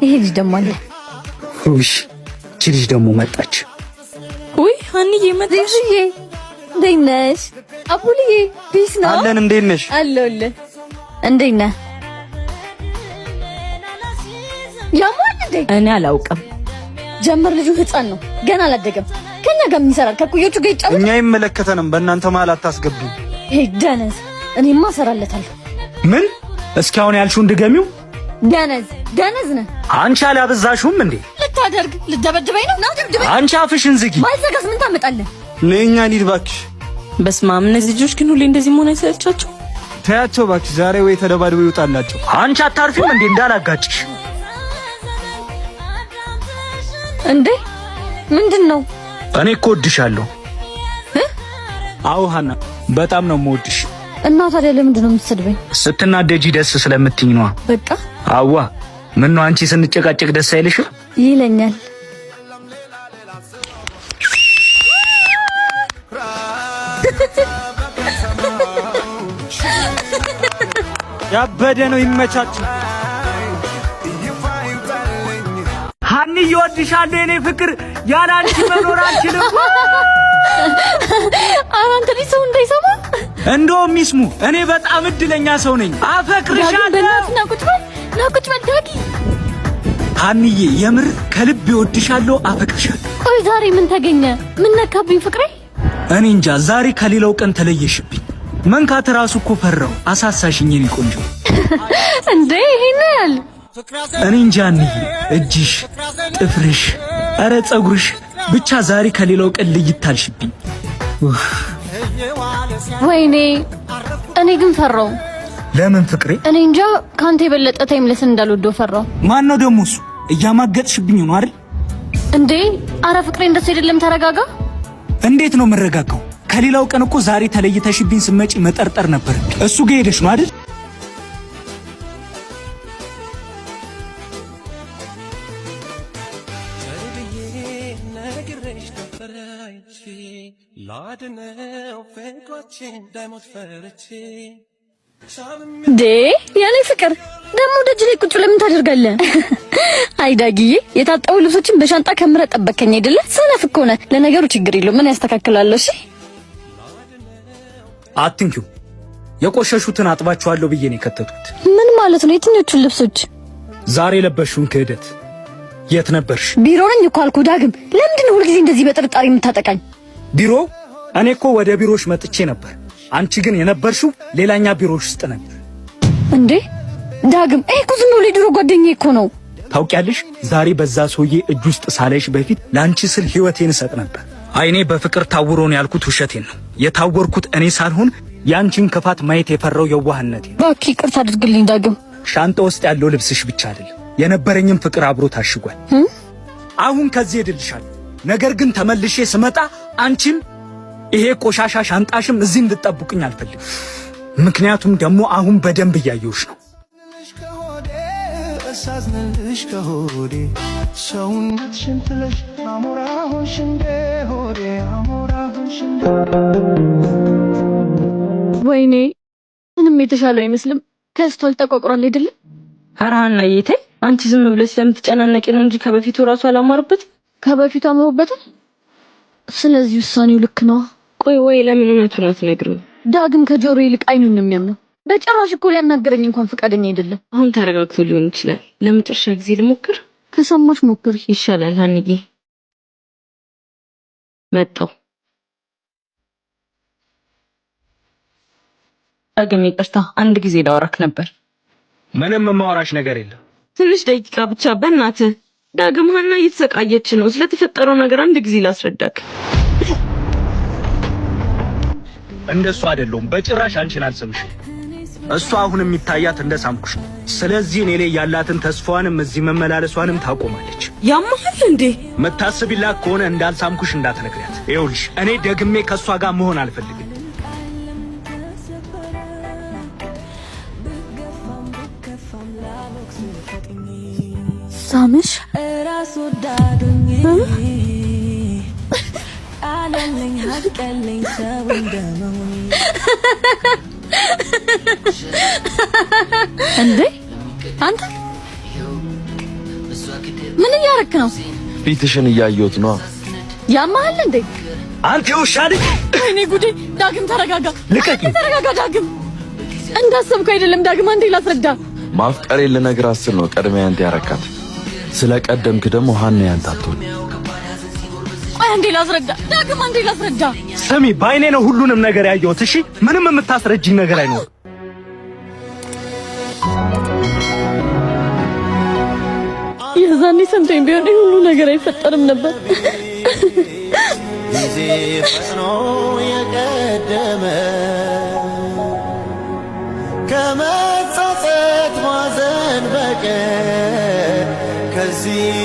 ይሄ ልጅ ደግሞ አለ። ውይ እቺ ልጅ ደግሞ መጣች። ውይ ሀኒዬ መጣሽ። እንዴት ነሽ? አቡልዬ ፒስ ነው አለን። እንዴት ነሽ? አለሁልህ። እንዴት ነህ? ያማል እንዴ? እኔ አላውቅም። ጀመር ልጁ ህፃን ነው ገና አላደገም። ከኛ ጋር ምን ይሰራል? ከኩዮቹ ጋር ይጫወታል። እኛ አይመለከተንም። በእናንተ መሀል አታስገቡኝ። ይሄ ደነዝ እኔማ እሰራለታለሁ። ምን? እስኪ አሁን ያልሽውን ድገሚው። ደነዝ ነህ አንቺ። አላበዛሽውም እንዴ? ልታደርግ ልደበድበኝ ነው? ና ደብድበኝ። አንቺ አፍሽን ዝጊ። ማይዘጋስ ምን ታመጣለህ? ነኛ ሊድ እባክሽ። በስመ አብ። እነዚህ ልጆች ግን ሁሌ እንደዚህ መሆን አይሰለቻቸው? ተያቸው እባክሽ። ዛሬ ወይ ተደባድበው ይውጣላቸው። አንቺ አታርፊም እንዴ? እንዳላጋጭሽ እንዴ? ምንድነው? እኔ እኮ እወድሻለሁ። አዎ ሀና፣ በጣም ነው የምወድሽ። እና ታዲያ ለምንድን ነው የምትሰድበኝ? ስትናደጂ ደስ ስለምትኝ ነዋ። በቃ አዋ። ምን ነው አንቺ ስንጨቃጨቅ ደስ አይልሽም? ይለኛል። ያበደ ነው። ይመቻችሁ። ሀኒ እወድሻለሁ የኔ ፍቅር፣ ያለ አንቺ መኖር አልችልም። አንተ ልጅ ሰው እንዳይሰማ እንደውም ይስሙ። እኔ በጣም እድለኛ ሰው ነኝ። አፈቅርሻለሁ። ናቁጭ በዳጊ ሀኒዬ፣ የምር ከልብ እወድሻለሁ፣ አፈቅርሻለሁ። ቆይ ዛሬ ምን ተገኘ? ምን ነካብኝ ፍቅሬ? እኔ እንጃ። ዛሬ ከሌላው ቀን ተለየሽብኝ። መንካት ራሱ እኮ ፈራው። አሳሳሽኝ የኔ ቆንጆ። እንዴ ይሄን ያህል? እኔ እንጃ ሀኒዬ፣ እጅሽ፣ ጥፍርሽ፣ ኧረ ፀጉርሽ ብቻ ዛሬ ከሌላው ቀን ልይታልሽብኝ። ወይኔ እኔ ግን ፈራው። ለምን ፍቅሬ? እኔ እንጃ ካንተ የበለጠ ታይምለስ እንዳልወደው ፈራው። ማን ነው ደግሞ እሱ? እያማገጥሽብኝ ነው አይደል? እንዴ አረ ፍቅሬ እንደሱ አይደለም፣ ተረጋጋ። እንዴት ነው የምረጋጋው? ከሌላው ቀን እኮ ዛሬ ተለይተሽብኝ ስመጪ መጠርጠር ነበር። እሱ ጋር ሄደሽ ነው አይደል? ዴ ያኔ ፍቅር ደግሞ ደጅ ላይ ቁጭ ለምን ታደርጋለህ? አይ ዳጊዬ፣ የታጠቡ ልብሶችን በሻንጣ ከምረ ጠበከኝ አይደለ? ሰነፍ እኮ ነህ። ለነገሩ ችግር የለውም፣ ምን ያስተካክላለሁ። እሺ አትንኪው። የቆሸሹትን አጥባቸዋለሁ ብዬ ነው የከተቱት። ምን ማለት ነው? የትኞቹን ልብሶች? ዛሬ ለበሽውን ክህደት። የት ነበርሽ? ቢሮ ነኝ እኮ አልኩህ ዳግም። ለምንድን ነው ሁልጊዜ እንደዚህ በጥርጣሬ የምታጠቃኝ? ቢሮ? እኔ እኮ ወደ ቢሮሽ መጥቼ ነበር። አንቺ ግን የነበርሽው ሌላኛ ቢሮሽ ውስጥ ነበር። እንዴ ዳግም፣ ይሄ እኮ ዝም ብሎ የድሮ ጓደኛዬ እኮ ነው። ታውቂያለሽ፣ ዛሬ በዛ ሰውዬ እጅ ውስጥ ሳለሽ በፊት ለአንቺ ስል ህይወቴን እሰጥ ነበር። አይኔ በፍቅር ታውሮ ነው ያልኩት ውሸቴን ነው። የታወርኩት እኔ ሳልሆን ያንቺን ክፋት ማየት የፈራው የዋህነቴ። እባክህ ይቅርታ አድርግልኝ ዳግም። ሻንጣ ውስጥ ያለው ልብስሽ ብቻ አይደለም፣ የነበረኝም ፍቅር አብሮ ታሽጓል። አሁን ከዚህ ሄድልሻለሁ። ነገር ግን ተመልሼ ስመጣ አንቺም ይሄ ቆሻሻ ሻንጣሽም እዚህ እንድትጠብቁኝ አልፈልግም። ምክንያቱም ደግሞ አሁን በደንብ እያየሁሽ ነው። ሳዝንልሽ ከሆዴ ሰውነትሽን ትለሽ አሞራ ሆንሽ እንደ ሆዴ አሞራ ሆንሽ እንደ። ወይኔ ምንም የተሻለው አይመስልም። ከስቷል፣ ተቆቅሯል አይደለ? ኧረ ሀናዬ ተይ፣ አንቺ ዝም ብለሽ ስለምትጨናነቂ ነው እንጂ ከበፊቱ ራሱ አላማረበት። ከበፊቱ አምሮበታል። ስለዚህ ውሳኔው ልክ ነው። ቆይ ወይ ለምን እውነቱን አትነግሪው? ዳግም ከጆሮ ይልቅ አይኑን ነው የሚያምነው። በጭራሽ እኮ ሊያናገረኝ እንኳን ፈቃደኛ አይደለም። አሁን ተረጋግቶ ሊሆን ይችላል። ለመጨረሻ ጊዜ ልሞክር። ከሰማሽ ሞክሪ ይሻላል። ሀኒዬ መጣሁ። ዳግም ይቅርታ፣ አንድ ጊዜ ላወራክ ነበር። ምንም የማወራሽ ነገር የለም። ትንሽ ደቂቃ ብቻ በእናትህ። ዳግም ሀና እየተሰቃየች ነው። ስለተፈጠረው ነገር አንድ ጊዜ ላስረዳክ። እንደሱ አይደለም፣ በጭራሽ አንቺን አልሰምሽም። እሷ አሁን የሚታያት እንደሳምኩሽ ነው። ስለዚህ እኔ ላይ ያላትን ተስፋዋንም እዚህ መመላለሷንም ታቆማለች። ያማል እንዴ? መታሰቢላት ከሆነ እንዳልሳምኩሽ እንዳትነግሪያት። ይኸውልሽ እኔ ደግሜ ከሷ ጋር መሆን አልፈልግም። ሳምሽ አለልኝ ሀቀልኝ ሰው እንደመሆኔ እንዴ አንተ ምን እያረክ ነው? ፊትሽን እያየሁት ነው። ያማሃል እንዴ? አንተ ውሻ ልጅ! ወይኔ ጉዴ! ዳግም ተረጋጋ። ልቀቂ! ተረጋጋ ዳግም። እንዳሰብከው አይደለም ዳግም። አንዴ ላስረዳ። ማፍቀሬ ልነግርህ አስል ነው ቀድሜ አንተ ያረካት። ስለቀደምክ ደግሞ ሀና ያንተ አትሆን። ቆይ አንዴ ላስረዳ ዳግም፣ አንዴ ላስረዳ። ስሚ፣ ባይኔ ነው ሁሉንም ነገር ያየሁት። እሺ፣ ምንም የምታስረጅኝ ነገር አይኖርም። የዛኔ ሰምተኝ ቢሆን ሁሉ ነገር አይፈጠርም ነበር። ጊዜ ፈጥኖ የቀደመ ከመጸጸት ማዘን በቀር ከዚህ